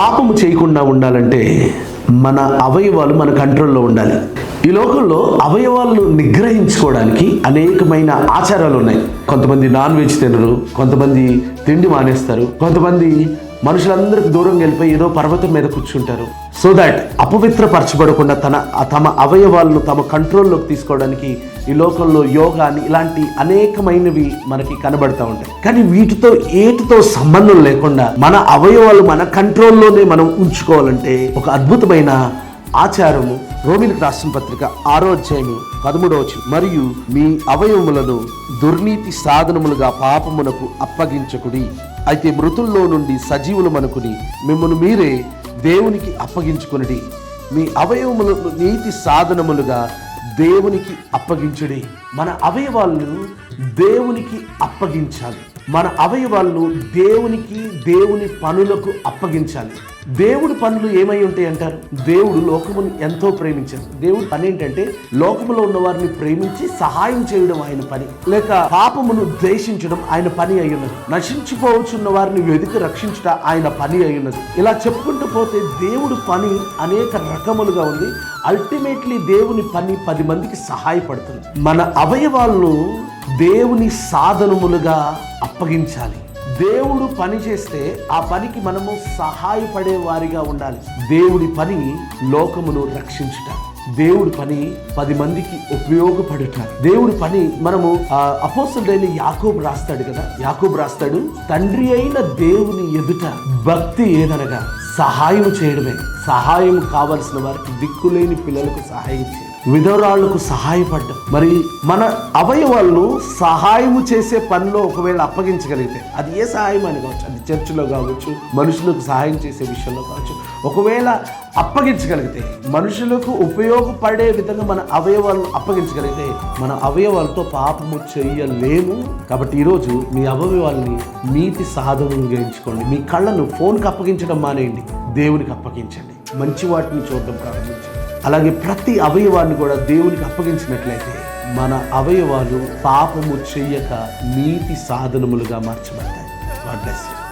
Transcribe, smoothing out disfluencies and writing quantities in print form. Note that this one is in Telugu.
పాపము చేయకుండా ఉండాలంటే మన అవయవాలు మన కంట్రోల్లో ఉండాలి. ఈ లోకంలో అవయవాలను నిగ్రహించుకోవడానికి అనేకమైన ఆచారాలు ఉన్నాయి. కొంతమంది నాన్ వెజ్ తినరు, కొంతమంది తిండి మానేస్తారు, కొంతమంది మనుషులందరికి దూరంగా వెళ్ళిపోయి ఏదో పర్వతం మీద కూర్చుంటారు. సో దాట్ అపవిత్రపరచబడకుండా తమ అవయవాలను తమ కంట్రోల్లోకి తీసుకోవడానికి ఈ లోకంలో యోగా అని ఇలాంటి అనేకమైనవి మనకి కనబడతా ఉంటాయి. కానీ వీటితో సంబంధం లేకుండా మన అవయవాలు మన కంట్రోల్లోనే మనం ఉంచుకోవాలంటే ఒక అద్భుతమైన ఆచారము రోమీయులకు రాసిన పత్రిక 6వ అధ్యాయము 13వ వచనం, మరియు మీ అవయవములను దుర్నీతి సాధనములుగా పాపమునకు అప్పగించకుడి, అయితే మృతుల్లో నుండి సజీవులమనుకుని మిమ్మల్ని మీరే దేవునికి అప్పగించుకునడి. మీ అవయవములను నీతి సాధనములుగా దేవునికి అప్పగించుడి. మన అవయవాలను దేవునికి అప్పగించాలి. మన అవయవాలను దేవుని పనులకు అప్పగించాలి. దేవుడి పనులు ఏమై ఉంటాయి అంటారు? దేవుడు లోకమును ఎంతో ప్రేమించారు. దేవుడి పని ఏంటంటే లోకములో ఉన్న వారిని ప్రేమించి సహాయం చేయడం ఆయన పని, లేక పాపమును ద్వేషించడం ఆయన పని అయ్యున్నది. నశించిపోవచ్చున్న వారిని వెతికి రక్షించుట ఆయన పని అయ్యున్నది. ఇలా చెప్పుకుంటూ పోతే దేవుడి పని అనేక రకములుగా ఉంది. అల్టిమేట్లీ దేవుని పని 10 మందికి సహాయపడుతుంది. మన అవయవాలను దేవుని సాధనములుగా అప్పగించాలి. దేవుడు పని చేస్తే ఆ పనికి మనము సహాయపడే వారిగా ఉండాలి. దేవుడి పని లోకమును రక్షించుట, దేవుడి పని 10 మందికి ఉపయోగపడుట, దేవుడి పని మనము అపోస్తలుడైన యాకోబు రాస్తాడు కదా, యాకోబు రాస్తాడు, తండ్రి అయిన దేవుని ఎదుట భక్తి ఏదనగా సహాయం చేయడమే. సహాయం కావలసిన వారికి, దిక్కులేని పిల్లలకు సహాయం చేయడం, విధవరాళ్లకు సహాయపడ్డం. మరి మన అవయవాలను సహాయము చేసే పనిలో ఒకవేళ అప్పగించగలిగితే, అది ఏ సహాయం అని కావచ్చు, అది చర్చిలో కావచ్చు, మనుషులకు సహాయం చేసే విషయంలో కావచ్చు, ఒకవేళ అప్పగించగలిగితే, మనుషులకు ఉపయోగపడే విధంగా మన అవయవాలను అప్పగించగలిగితే, మన అవయవాలతో పాపము చేయలేము. కాబట్టి ఈరోజు మీ అవయవాల్ని నీతి సాధనలుగా ఎంచుకోండి. మీ కళ్ళను ఫోన్కి అప్పగించడం మానేయండి, దేవునికి అప్పగించండి. మంచి వాటిని చూడడం ప్రారంభించండి. అలాగే ప్రతి అవయవాన్ని కూడా దేవునికి అప్పగించినట్లయితే మన అవయవాలు పాపము చెయ్యక నీతి సాధనములుగా మార్చబడతాయి. God bless you.